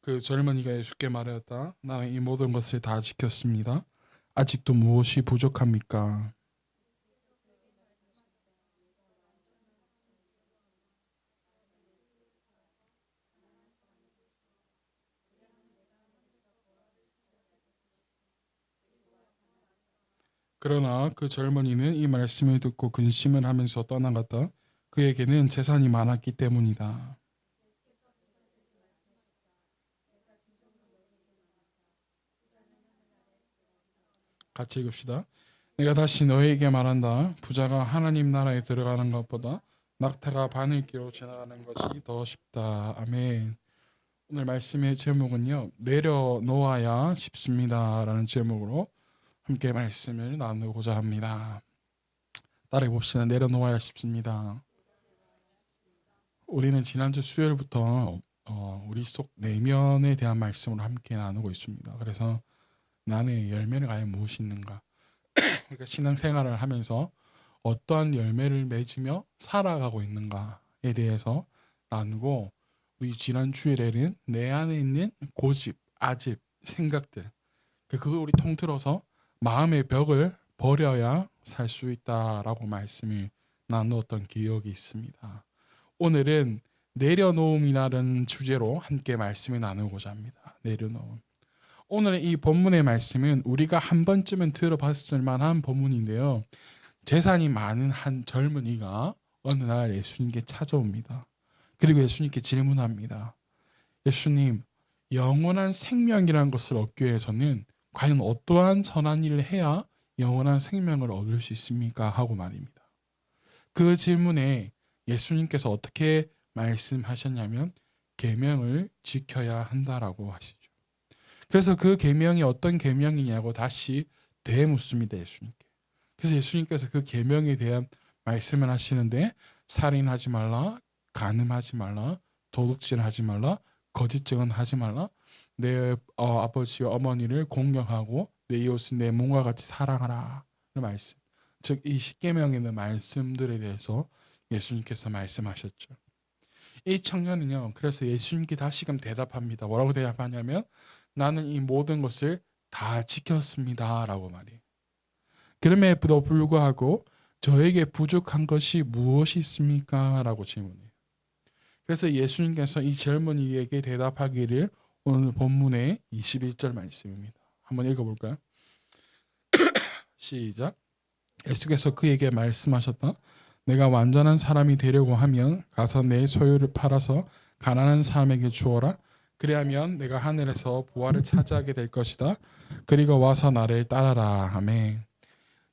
그 젊은이가 예수께 말하였다. 나는 이 모든 것을 다 지켰습니다. 아직도 무엇이 부족합니까? 그러나 그 젊은이는 이 말씀을 듣고 근심을 하면서 떠나갔다. 그에게는 재산이 많았기 때문이다. 같이 읽읍시다. 내가 다시 너에게 말한다. 부자가 하나님 나라에 들어가는 것보다 낙타가 바늘기로 지나가는 것이 더 쉽다. 아멘. 오늘 말씀의 제목은요. 내려놓아야 쉽습니다라는 제목으로 함께 말씀을 나누고자 합니다. 따라해 봅시다. 내려놓아야 쉽습니다. 우리는 지난주 수요일부터 우리 속 내면에 대한 말씀으로 함께 나누고 있습니다. 그래서 나의 열매는 과연 무엇이 있는가? 그러니까 신앙생활을 하면서 어떠한 열매를 맺으며 살아가고 있는가에 대해서 나누고, 우리 지난 주일에는 내 안에 있는 고집, 아집, 생각들, 그걸 우리 통틀어서 마음의 벽을 버려야 살 수 있다라고 말씀을 나누었던 기억이 있습니다. 오늘은 내려놓음이라는 주제로 함께 말씀을 나누고자 합니다. 내려놓음. 오늘 이 본문의 말씀은 우리가 한 번쯤은 들어봤을 만한 본문인데요. 재산이 많은 한 젊은이가 어느 날 예수님께 찾아옵니다. 그리고 예수님께 질문합니다. 예수님, 영원한 생명이라는 것을 얻기 위해서는 과연 어떠한 선한 일을 해야 영원한 생명을 얻을 수 있습니까? 하고 말입니다. 그 질문에 예수님께서 어떻게 말씀하셨냐면 계명을 지켜야 한다라고 하시죠. 그래서 그 계명이 어떤 계명이냐고 다시 되묻습니다, 예수님께. 그래서 예수님께서 그 계명에 대한 말씀을 하시는데, 살인하지 말라, 간음하지 말라, 도둑질하지 말라, 거짓 증언하지 말라, 내 아버지와 어머니를 공경하고 내 이웃은 내 몸과 같이 사랑하라. 그 말씀. 즉 이 십계명에 있는 말씀들에 대해서 예수님께서 말씀하셨죠. 이 청년은요, 그래서 예수님께 다시금 대답합니다. 뭐라고 대답하냐면 나는 이 모든 것을 다 지켰습니다 라고 말해요. 그럼에도 불구하고 저에게 부족한 것이 무엇이 있습니까? 라고 질문해요. 그래서 예수님께서 이 젊은이에게 대답하기를 오늘 본문의 21절 말씀입니다. 한번 읽어볼까요? 시작. 예수께서 그에게 말씀하셨다. 내가 완전한 사람이 되려고 하면 가서 내 소유를 팔아서 가난한 사람에게 주어라. 그리하면 내가 하늘에서 보화를 차지하게 될 것이다. 그리고 와서 나를 따라라. 아멘.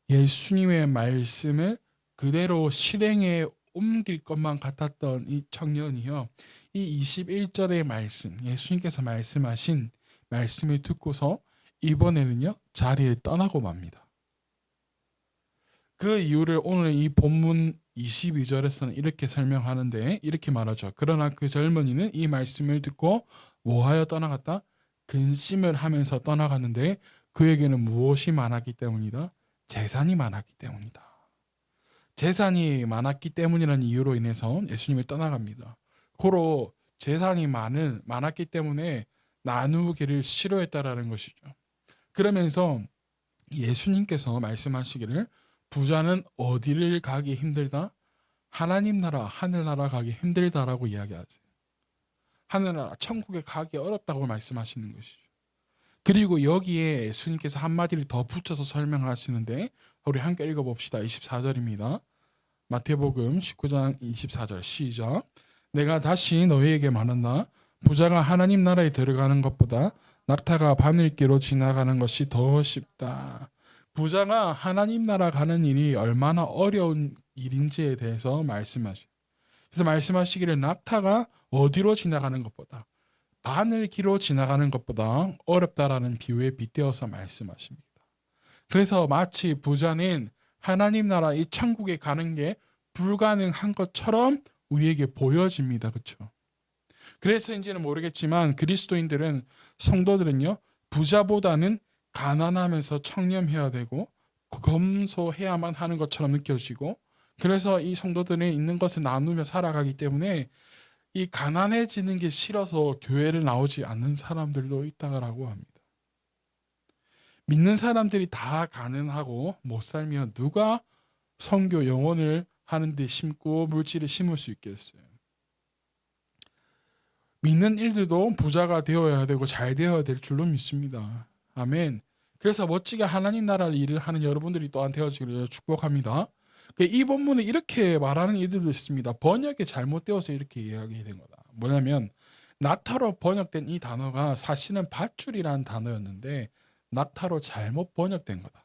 예수님의 말씀을 그대로 실행에 옮길 것만 같았던 이 청년이요, 이 21절의 말씀, 예수님께서 말씀하신 말씀을 듣고서 이번에는요 자리를 떠나고 맙니다. 그 이유를 오늘 이 본문 22절에서는 이렇게 설명하는데 이렇게 말하죠. 그러나 그 젊은이는 이 말씀을 듣고 뭐하여 떠나갔다? 근심을 하면서 떠나갔는데 그에게는 무엇이 많았기 때문이다? 재산이 많았기 때문이다. 재산이 많았기 때문이라는 이유로 인해서 예수님을 떠나갑니다. 고로 재산이 많았기 때문에 나누기를 싫어했다라는 것이죠. 그러면서 예수님께서 말씀하시기를 부자는 어디를 가기 힘들다? 하나님 나라, 하늘나라 가기 힘들다라고 이야기하세요. 하늘나라, 천국에 가기 어렵다고 말씀하시는 것이죠. 그리고 여기에 예수님께서 한마디를 더 붙여서 설명하시는데 우리 함께 읽어봅시다. 24절입니다. 마태복음 19장 24절 시작. 내가 다시 너희에게 말한다. 부자가 하나님 나라에 들어가는 것보다 낙타가 바늘기로 지나가는 것이 더 쉽다. 부자가 하나님 나라 가는 일이 얼마나 어려운 일인지에 대해서 말씀하시죠. 그래서 말씀하시기를 낙타가 어디로 지나가는 것보다, 바늘기로 지나가는 것보다 어렵다라는 비유에 빗대어서 말씀하십니다. 그래서 마치 부자는 하나님 나라 이 천국에 가는 게 불가능한 것처럼 우리에게 보여집니다. 그렇죠? 그래서인지는 모르겠지만 그리스도인들은, 성도들은요, 부자보다는 가난하면서 청렴해야 되고 검소해야만 하는 것처럼 느껴지고, 그래서 이 성도들이 있는 것을 나누며 살아가기 때문에 이 가난해지는 게 싫어서 교회를 나오지 않는 사람들도 있다고 합니다. 믿는 사람들이 다 가난하고 못 살면 누가 선교 영혼을 하는데 심고 물질을 심을 수 있겠어요. 믿는 일들도 부자가 되어야 되고 잘 되어야 될 줄로 믿습니다. 아멘. 그래서 멋지게 하나님 나라를 일을 하는 여러분들이 또한 되어지기를 축복합니다. 이 본문에 이렇게 말하는 이들도 있습니다. 번역이 잘못되어서 이렇게 이야기된 거다. 뭐냐면 낙타로 번역된 이 단어가 사실은 밧줄이라는 단어였는데 낙타로 잘못 번역된 거다.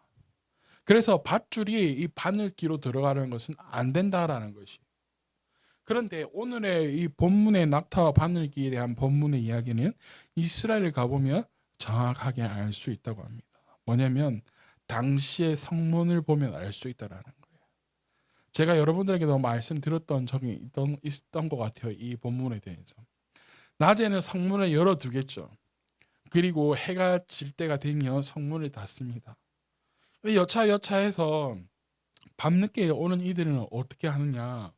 그래서 밧줄이 이 바늘기로 들어가는 것은 안 된다라는 것이. 그런데 오늘의 이 본문의 낙타와 바늘기에 대한 본문의 이야기는 이스라엘을 가보면 정확하게 알 수 있다고 합니다. 뭐냐면 당시의 성문을 보면 알 수 있다라는 거예요. 제가 여러분들에게도 말씀드렸던 적이 있던 것 같아요. 이 본문에 대해서. 낮에는 성문을 열어두겠죠. 그리고 해가 질 때가 되면 성문을 닫습니다. 여차여차해서 밤늦게 오는 이들은 어떻게 하느냐.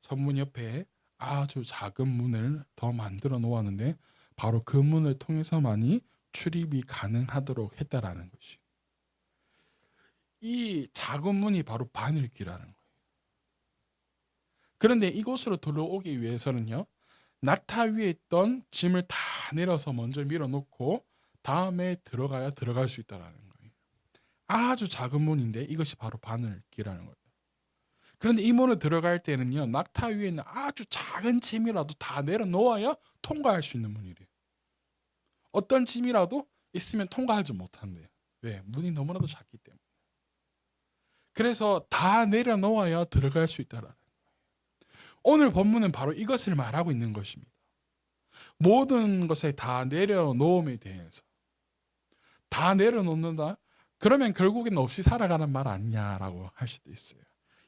성문 옆에 아주 작은 문을 더 만들어 놓았는데 바로 그 문을 통해서만이 출입이 가능하도록 했다라는 것이. 이 작은 문이 바로 바늘기라는 거예요. 그런데 이곳으로 들어오기 위해서는요. 낙타 위에 있던 짐을 다 내려서 먼저 밀어놓고 다음에 들어갈 수 있다라는 거예요. 아주 작은 문인데 이것이 바로 바늘기라는 거예요. 그런데 이 문을 들어갈 때는요. 낙타 위에 있는 아주 작은 짐이라도 다 내려놓아야 통과할 수 있는 문이래요. 어떤 짐이라도 있으면 통과하지 못한대요. 왜? 문이 너무나도 작기 때문에. 그래서 다 내려놓아야 들어갈 수 있다라는 거예요. 오늘 본문은 바로 이것을 말하고 있는 것입니다. 모든 것에 다 내려놓음에 대해서. 다 내려놓는다? 그러면 결국엔 없이 살아가는 말 아니냐라고 할 수도 있어요.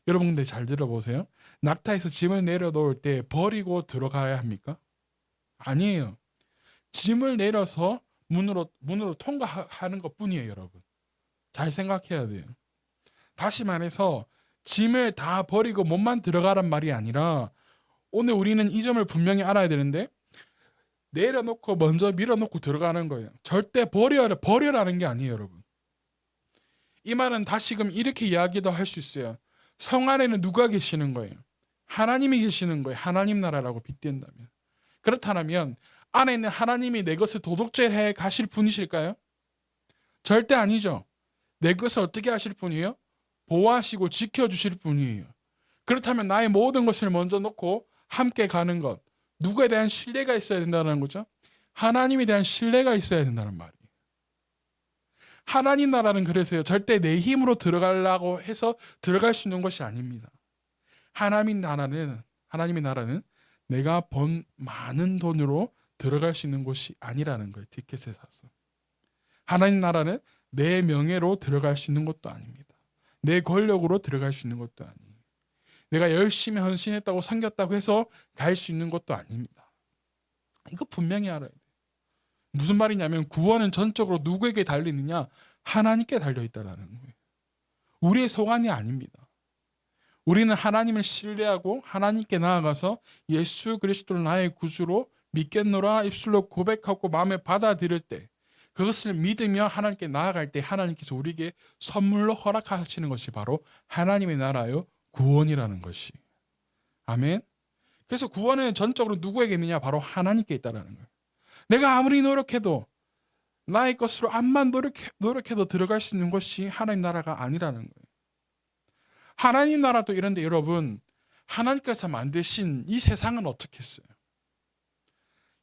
여러분 근데 잘 들어보세요. 낙타에서 짐을 내려놓을 때 버리고 들어가야 합니까? 아니에요. 짐을 내려서 문으로 통과하는 것뿐이에요, 여러분. 잘 생각해야 돼요. 다시 말해서 짐을 다 버리고 몸만 들어가란 말이 아니라 오늘 우리는 이 점을 분명히 알아야 되는데 내려놓고 먼저 밀어놓고 들어가는 거예요. 절대 버려라는 게 아니에요, 여러분. 이 말은 다시금 이렇게 이야기도 할 수 있어요. 성 안에는 누가 계시는 거예요? 하나님이 계시는 거예요. 하나님 나라라고 빗댄다면. 그렇다면 안에 있는 하나님이 내 것을 도둑질해 가실 분이실까요? 절대 아니죠. 내 것을 어떻게 하실 분이에요? 보호하시고 지켜주실 분이에요. 그렇다면 나의 모든 것을 먼저 놓고 함께 가는 것. 누구에 대한 신뢰가 있어야 된다는 거죠? 하나님에 대한 신뢰가 있어야 된다는 말이에요. 하나님 나라는 그래서요. 절대 내 힘으로 들어가려고 해서 들어갈 수 있는 것이 아닙니다. 하나님의 나라는 내가 번 많은 돈으로 들어갈 수 있는 곳이 아니라는 거예요. 티켓에 사서. 하나님 나라는 내 명예로 들어갈 수 있는 것도 아닙니다. 내 권력으로 들어갈 수 있는 것도 아니에요. 내가 열심히 헌신했다고 섬겼다고 해서 갈 수 있는 것도 아닙니다. 이거 분명히 알아야 돼요. 무슨 말이냐면 구원은 전적으로 누구에게 달리느냐? 하나님께 달려있다는 거예요. 우리의 소관이 아닙니다. 우리는 하나님을 신뢰하고 하나님께 나아가서 예수 그리스도를 나의 구주로 믿겠노라 입술로 고백하고 마음에 받아들일 때 그것을 믿으며 하나님께 나아갈 때 하나님께서 우리에게 선물로 허락하시는 것이 바로 하나님의 나라요 구원이라는 것이. 아멘. 그래서 구원은 전적으로 누구에게 있느냐? 바로 하나님께 있다는 거예요. 내가 아무리 노력해도 나의 것으로 암만 노력해도 들어갈 수 있는 것이 하나님 나라가 아니라는 거예요. 하나님 나라도 이런데 여러분 하나님께서 만드신 이 세상은 어떻게 했어요?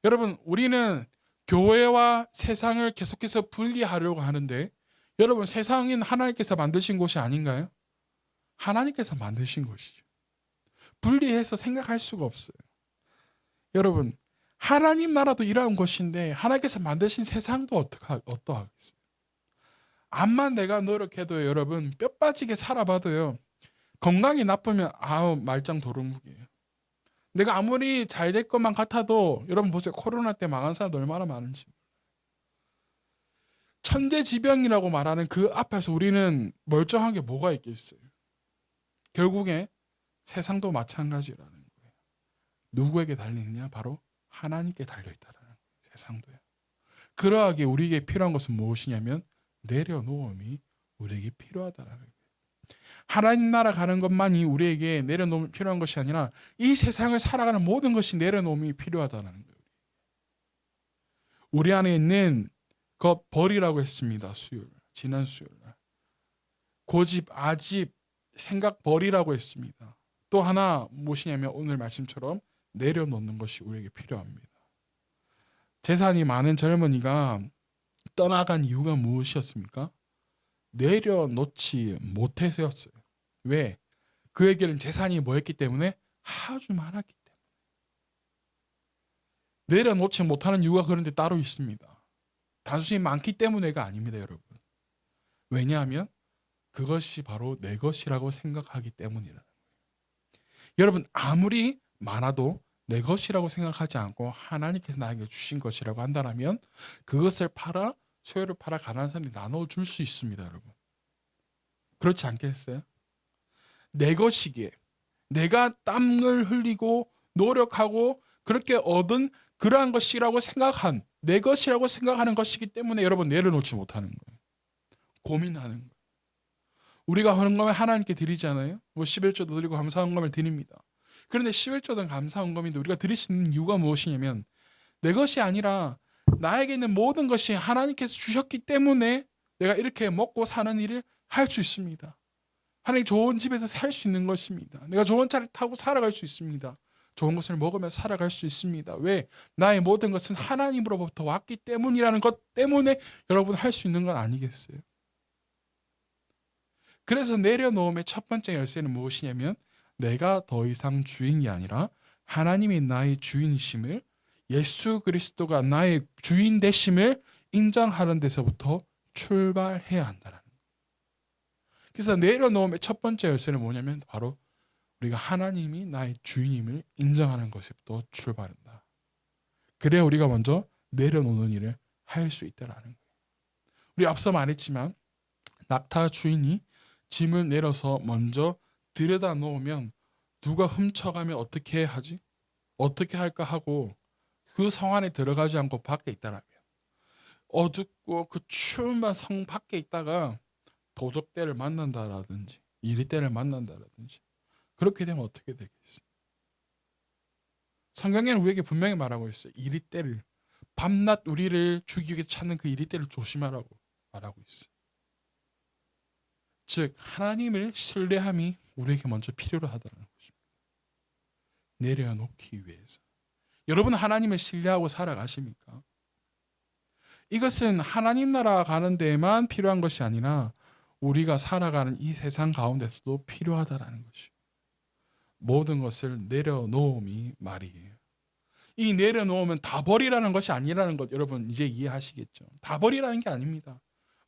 여러분 우리는 교회와 세상을 계속해서 분리하려고 하는데 여러분 세상은 하나님께서 만드신 곳이 아닌가요? 하나님께서 만드신 것이죠. 분리해서 생각할 수가 없어요. 여러분 하나님 나라도 이러한 것인데 하나님께서 만드신 세상도 어떠하겠어요? 암만 내가 노력해도 여러분 뼈 빠지게 살아봐도요. 건강이 나쁘면 말짱 도루묵이에요. 내가 아무리 잘 될 것만 같아도 여러분 보세요. 코로나 때 망한 사람도 얼마나 많은지. 천재지변이라고 말하는 그 앞에서 우리는 멀쩡한 게 뭐가 있겠어요? 결국에 세상도 마찬가지라는 거예요. 누구에게 달리느냐? 바로 하나님께 달려있다라는 거예요. 세상도요. 그러하게 우리에게 필요한 것은 무엇이냐면 내려놓음이 우리에게 필요하다라는 거예요. 하나님 나라 가는 것만이 우리에게 내려놓음이 필요한 것이 아니라 이 세상을 살아가는 모든 것이 내려놓음이 필요하다는 거예요. 우리 안에 있는 것 버리라고 했습니다. 지난 수요일 고집, 아집, 생각 버리라고 했습니다. 또 하나 무엇이냐면 오늘 말씀처럼 내려놓는 것이 우리에게 필요합니다. 재산이 많은 젊은이가 떠나간 이유가 무엇이었습니까? 내려놓지 못해서였어요. 왜? 그에게는 재산이 뭐였기 때문에? 아주 많았기 때문에. 내려놓지 못하는 이유가 그런데 따로 있습니다. 단순히 많기 때문에가 아닙니다, 여러분. 왜냐하면 그것이 바로 내 것이라고 생각하기 때문이라는 거예요. 여러분, 아무리 많아도 내 것이라고 생각하지 않고 하나님께서 나에게 주신 것이라고 한다면 그것을 팔아, 소유를 팔아 가난한 사람들이 나눠줄 수 있습니다, 여러분. 그렇지 않겠어요? 내 것이기에 내가 땀을 흘리고 노력하고 그렇게 얻은 그러한 것이라고 생각한 내 것이라고 생각하는 것이기 때문에 여러분 내려놓지 못하는 거예요. 고민하는 거예요. 우리가 헌금을 하나님께 드리잖아요. 뭐 11조도 드리고 감사 헌금을 드립니다. 그런데 11조든 감사 헌금인데 우리가 드릴 수 있는 이유가 무엇이냐면 내 것이 아니라 나에게 있는 모든 것이 하나님께서 주셨기 때문에 내가 이렇게 먹고 사는 일을 할 수 있습니다. 하나님 좋은 집에서 살 수 있는 것입니다. 내가 좋은 차를 타고 살아갈 수 있습니다. 좋은 것을 먹으며 살아갈 수 있습니다. 왜? 나의 모든 것은 하나님으로부터 왔기 때문이라는 것 때문에 여러분 할 수 있는 건 아니겠어요? 그래서 내려놓음의 첫 번째 열쇠는 무엇이냐면 내가 더 이상 주인이 아니라 하나님이 나의 주인이심을, 예수 그리스도가 나의 주인 되심을 인정하는 데서부터 출발해야 한다는 거예요. 그래서 내려놓음의 첫 번째 열쇠는 뭐냐면 바로 우리가 하나님이 나의 주인임을 인정하는 것부터 출발한다. 그래야 우리가 먼저 내려놓는 일을 할 수 있다라는 거예요. 우리 앞서 말했지만 낙타 주인이 짐을 내려서 먼저 들여다 놓으면 누가 훔쳐가면 어떻게 하지? 어떻게 할까 하고 그 성 안에 들어가지 않고 밖에 있다라면 어둡고 그 추운 성 밖에 있다가 도적대를 만난다라든지 이리떼를 만난다라든지 그렇게 되면 어떻게 되겠어요? 성경에는 우리에게 분명히 말하고 있어요. 이리떼를 밤낮 우리를 죽이게 찾는 그 이리떼를 조심하라고 말하고 있어요. 즉 하나님을 신뢰함이 우리에게 먼저 필요로 하다는 것입니다. 내려놓기 위해서. 여러분 하나님을 신뢰하고 살아가십니까? 이것은 하나님 나라 가는 데에만 필요한 것이 아니라 우리가 살아가는 이 세상 가운데서도 필요하다라는 것이요. 모든 것을 내려놓음이 말이에요. 이 내려놓으면 다 버리라는 것이 아니라는 것 여러분 이제 이해하시겠죠? 다 버리라는 게 아닙니다.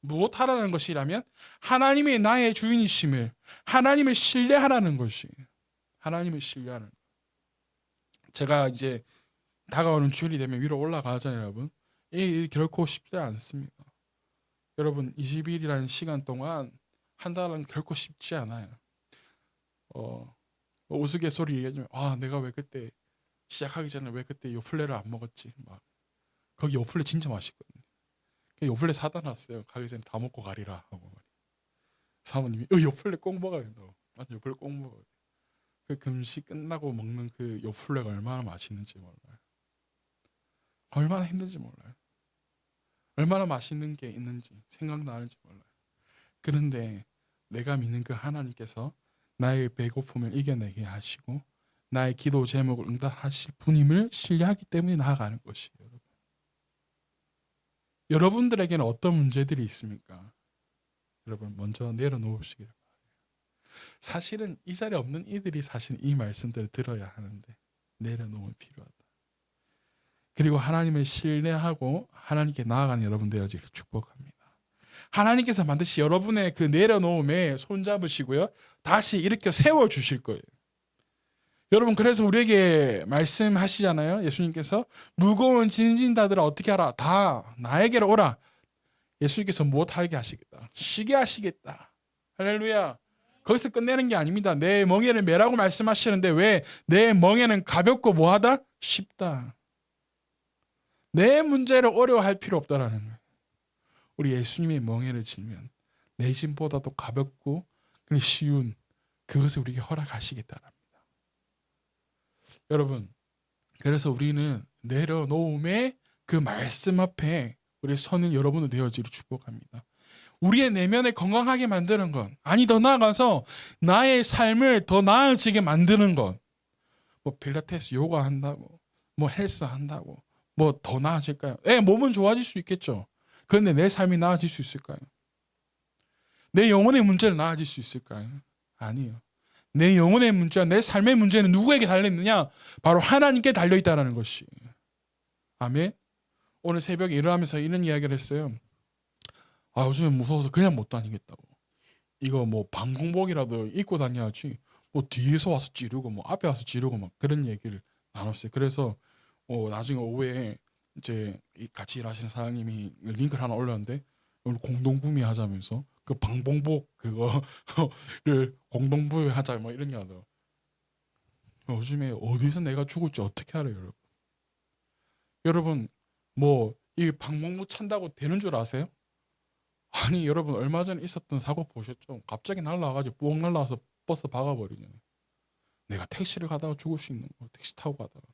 무엇하라는 것이라면 하나님이 나의 주인이심을 하나님을 신뢰하라는 것이에요. 하나님을 신뢰하는 것. 제가 이제 다가오는 주일이 되면 위로 올라가잖아요, 여러분. 이 결코 쉽지 않습니다. 여러분 20일이라는 시간 동안 한 달은 결코 쉽지 않아요. 우스갯소리 얘기하자면 내가 왜 그때 시작하기 전에 왜 그때 요플레를 안 먹었지? 막 거기 요플레 진짜 맛있거든요. 요플레 사다 놨어요. 가기 전에 다 먹고 가리라 하고 말이에요. 사모님이 요플레 꼭 먹어야 된다고. 맞아, 요플레 꼭 먹어야 돼. 그 금식 끝나고 먹는 그 요플레가 얼마나 맛있는지 몰라요. 얼마나 힘든지 몰라요. 얼마나 맛있는 게 있는지 생각나는지 몰라요. 그런데 내가 믿는 그 하나님께서 나의 배고픔을 이겨내게 하시고 나의 기도 제목을 응답하실 분임을 신뢰하기 때문에 나아가는 것이에요. 여러분. 여러분들에게는 어떤 문제들이 있습니까? 여러분 먼저 내려놓으시길 바라요. 사실은 이 자리에 없는 이들이 사실 이 말씀들을 들어야 하는데 내려놓음이 필요하다. 그리고 하나님을 신뢰하고 하나님께 나아가는 여러분 되어지기를 축복합니다. 하나님께서 반드시 여러분의 그 내려놓음에 손잡으시고요. 다시 일으켜 세워주실 거예요. 여러분 그래서 우리에게 말씀하시잖아요. 예수님께서 무거운 짐진 자들아 어떻게 하라? 다 나에게로 오라. 예수님께서 무엇하게 하시겠다? 쉬게 하시겠다. 할렐루야. 거기서 끝내는 게 아닙니다. 내 멍에를 메라고 말씀하시는데 왜 내 멍에는 가볍고 뭐하다? 쉽다. 내 문제를 어려워할 필요 없다라는 거예요. 우리 예수님의 멍에를 지면 내 짐보다도 가볍고 쉬운 그것을 우리에게 허락하시겠다랍니다. 여러분, 그래서 우리는 내려놓음의 그 말씀 앞에 우리 서는 여러분의 되어지기를 축복합니다. 우리의 내면을 건강하게 만드는 것, 아니 더 나아가서 나의 삶을 더 나아지게 만드는 것, 뭐 필라테스 요가 한다고, 뭐 헬스 한다고, 뭐 더 나아질까요? 몸은 좋아질 수 있겠죠. 그런데 내 삶이 나아질 수 있을까요? 내 영혼의 문제는 나아질 수 있을까요? 아니요. 내 영혼의 문제와 내 삶의 문제는 누구에게 달려있느냐? 바로 하나님께 달려있다는 것이. 아멘. 오늘 새벽에 일어나면서 이런 이야기를 했어요. 요즘에 무서워서 그냥 못 다니겠다고. 이거 뭐 방공복이라도 입고 다녀야지. 뭐 뒤에서 와서 찌르고 뭐 앞에 와서 찌르고 막 그런 얘기를 나눴어요. 그래서 나중에 오후에 이제 같이 일하시는 사장님이 링크를 하나 올렸는데 오늘 공동 구매하자면서 그 방공복 그거를 공동 부여하자 뭐 이런 게 하더라고요. 요즘에 어디서 내가 죽을지 어떻게 알아요, 여러분? 여러분 뭐 이 방공복 찬다고 되는 줄 아세요? 아니 여러분 얼마 전에 있었던 사고 보셨죠? 갑자기 날라와가지고 뽕 날라와서 버스 박아버리잖아요. 내가 택시를 가다가 죽을 수 있는 거, 택시 타고 가다가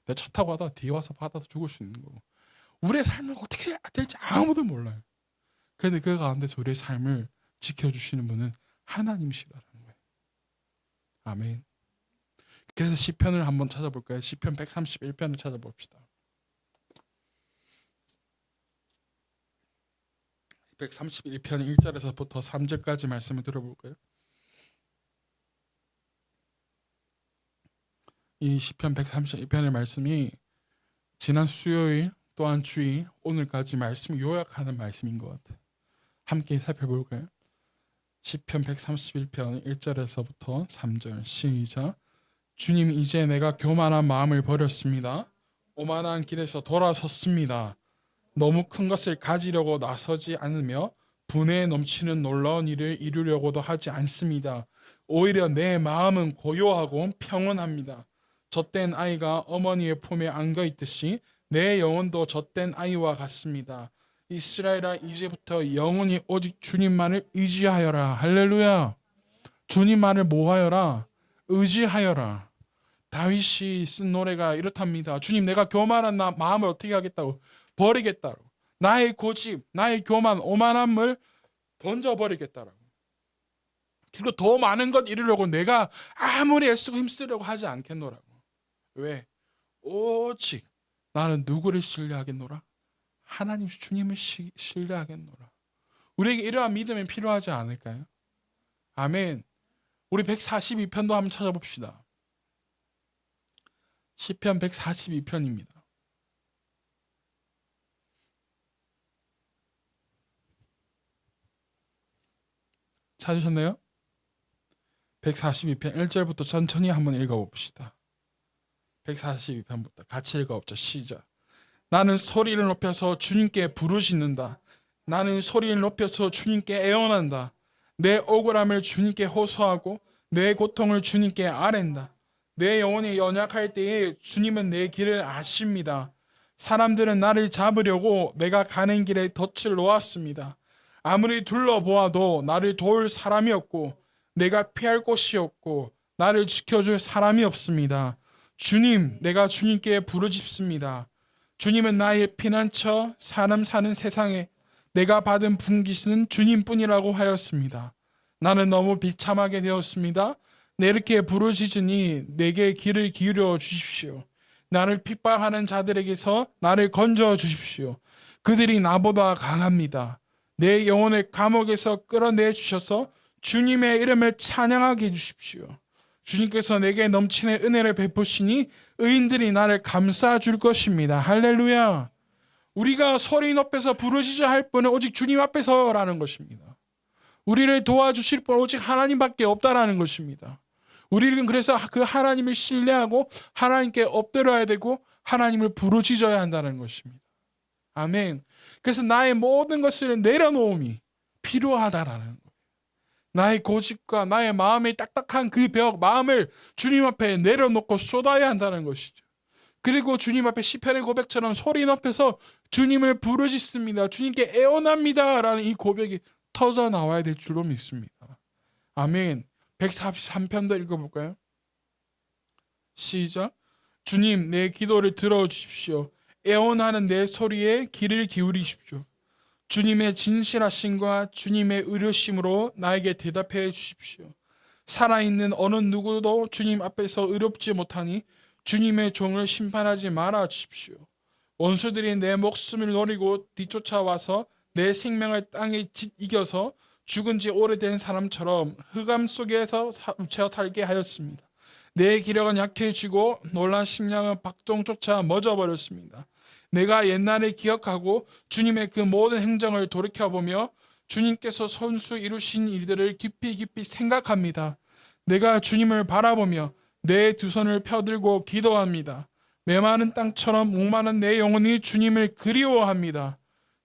내 차 타고 가다가 뒤에 와서 받아서 죽을 수 있는 거고, 우리의 삶을 어떻게 해야 될지 아무도 몰라요. 그런데 그 가운데서 우리의 삶을 지켜주시는 분은 하나님이시라는 거예요. 아멘. 그래서 시편을 한번 찾아볼까요? 시편 131편을 찾아봅시다. 131편 1절에서부터 3절까지 말씀을 들어볼까요? 이 시편 131편의 말씀이 지난 수요일 또한 주일 오늘까지 말씀을 요약하는 말씀인 것 같아요. 함께 살펴볼까요? 시편 131편 1절에서부터 3절 시작. 주님, 이제 내가 교만한 마음을 버렸습니다. 오만한 길에서 돌아섰습니다. 너무 큰 것을 가지려고 나서지 않으며 분에 넘치는 놀라운 일을 이루려고도 하지 않습니다. 오히려 내 마음은 고요하고 평온합니다. 젖된 아이가 어머니의 품에 안겨 있듯이 내 영혼도 젖된 아이와 같습니다. 이스라엘아, 이제부터 영원히 오직 주님만을 의지하여라. 할렐루야. 주님만을 뭐하여라? 의지하여라. 다윗이 쓴 노래가 이렇답니다. 주님, 내가 교만한 마음을 어떻게 하겠다고? 버리겠다고. 나의 고집, 나의 교만, 오만함을 던져버리겠다라고. 그리고 더 많은 것 이루려고 내가 아무리 애쓰고 힘쓰려고 하지 않겠노라고. 왜? 오직 나는 누구를 신뢰하겠노라? 하나님 주님을 신뢰하겠노라. 우리에게 이러한 믿음이 필요하지 않을까요? 아멘. 우리 142편도 한번 찾아봅시다. 시편 142편입니다. 찾으셨나요? 142편 1절부터 천천히 한번 읽어봅시다. 142편부터 같이 읽어봅시다. 시작. 나는 소리를 높여서 주님께 부르짖는다. 나는 소리를 높여서 주님께 애원한다. 내 억울함을 주님께 호소하고 내 고통을 주님께 아랜다. 내 영혼이 연약할 때에 주님은 내 길을 아십니다. 사람들은 나를 잡으려고 내가 가는 길에 덫을 놓았습니다. 아무리 둘러보아도 나를 도울 사람이 없고 내가 피할 곳이 없고 나를 지켜줄 사람이 없습니다. 주님, 내가 주님께 부르짖습니다. 주님은 나의 피난처, 사람 사는 세상에 내가 받은 분깃은 주님뿐이라고 하였습니다. 나는 너무 비참하게 되었습니다. 내 이렇게 부르짖으니 내게 귀를 기울여 주십시오. 나를 핍박하는 자들에게서 나를 건져 주십시오. 그들이 나보다 강합니다. 내 영혼을 감옥에서 끌어내 주셔서 주님의 이름을 찬양하게 해주십시오. 주님께서 내게 넘치는 은혜를 베푸시니 의인들이 나를 감싸줄 것입니다. 할렐루야. 우리가 소리 높여서 부르짖어야 할 분은 오직 주님 앞에서라는 것입니다. 우리를 도와주실 분 오직 하나님밖에 없다라는 것입니다. 우리는 그래서 그 하나님을 신뢰하고 하나님께 엎드려야 되고 하나님을 부르짖어야 한다는 것입니다. 아멘. 그래서 나의 모든 것을 내려놓음이 필요하다라는 거예요. 나의 고집과 나의 마음의 딱딱한 그 벽, 마음을 주님 앞에 내려놓고 쏟아야 한다는 것이죠. 그리고 주님 앞에 시편의 고백처럼 소리 높여서 주님을 부르짖습니다. 주님께 애원합니다. 라는 이 고백이 터져 나와야 될 줄로 믿습니다. 아멘. 143편도 읽어볼까요? 시작. 주님, 내 기도를 들어주십시오. 애원하는 내 소리에 귀를 기울이십시오. 주님의 진실하심과 주님의 의료심으로 나에게 대답해 주십시오. 살아있는 어느 누구도 주님 앞에서 의롭지 못하니 주님의 종을 심판하지 말아 주십시오. 원수들이 내 목숨을 노리고 뒤쫓아와서 내 생명을 땅에 이겨서 죽은 지 오래된 사람처럼 흑암 속에서 묻혀 살게 하였습니다. 내 기력은 약해지고 놀란 심령은 박동조차 멎어버렸습니다. 내가 옛날을 기억하고 주님의 그 모든 행정을 돌이켜보며 주님께서 손수 이루신 일들을 깊이 깊이 생각합니다. 내가 주님을 바라보며 내 두 손을 펴들고 기도합니다. 메마른 땅처럼 목마른 내 영혼이 주님을 그리워합니다.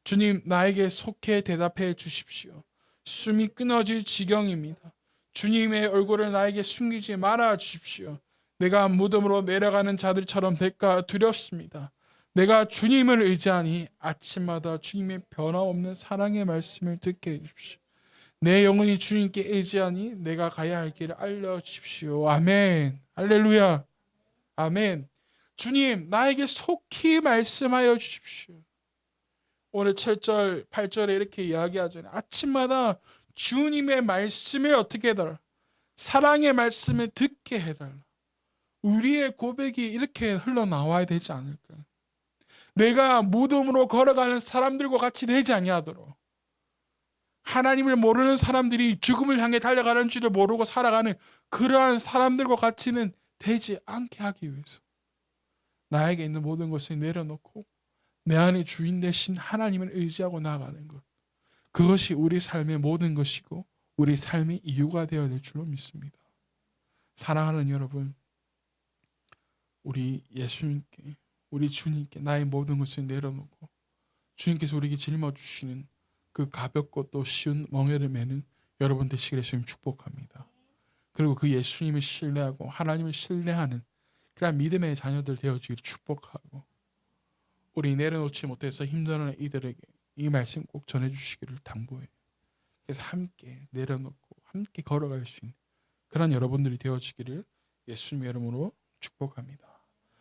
주님, 나에게 속히 대답해 주십시오. 숨이 끊어질 지경입니다. 주님의 얼굴을 나에게 숨기지 말아 주십시오. 내가 무덤으로 내려가는 자들처럼 될까 두렵습니다. 내가 주님을 의지하니 아침마다 주님의 변함없는 사랑의 말씀을 듣게 해주십시오. 내 영혼이 주님께 의지하니 내가 가야 할 길을 알려주십시오. 아멘. 할렐루야. 아멘. 주님, 나에게 속히 말씀하여 주십시오. 오늘 7절, 8절에 이렇게 이야기하잖아요. 아침마다 주님의 말씀을 어떻게 해달라? 사랑의 말씀을 듣게 해달라. 우리의 고백이 이렇게 흘러나와야 되지 않을까? 내가 무덤으로 걸어가는 사람들과 같이 되지 아니하도록 하나님을 모르는 사람들이 죽음을 향해 달려가는 줄을 모르고 살아가는 그러한 사람들과 같이는 되지 않게 하기 위해서 나에게 있는 모든 것을 내려놓고 내 안에 주인 되신 하나님을 의지하고 나아가는 것, 그것이 우리 삶의 모든 것이고 우리 삶의 이유가 되어야 될 줄로 믿습니다. 사랑하는 여러분, 우리 예수님께, 우리 주님께 나의 모든 것을 내려놓고 주님께서 우리에게 짊어주시는 그 가볍고 또 쉬운 멍에를 매는 여러분 되시기를 예수님 축복합니다. 그리고 그 예수님을 신뢰하고 하나님을 신뢰하는 그런 믿음의 자녀들 되어지기를 축복하고, 우리 내려놓지 못해서 힘들어하는 이들에게 이 말씀 꼭 전해주시기를 당부해요. 그래서 함께 내려놓고 함께 걸어갈 수 있는 그런 여러분들이 되어지기를 예수님의 이름으로 축복합니다.